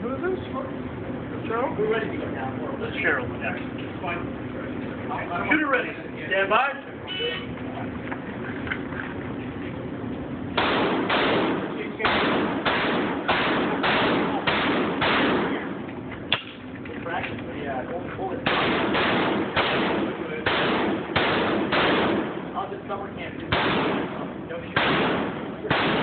Who is this? Cheryl? We're ready to go now. This is Cheryl. Next. Computer ready. Stand by. Yeah, hold it. I'll just summer camp. Don't shoot.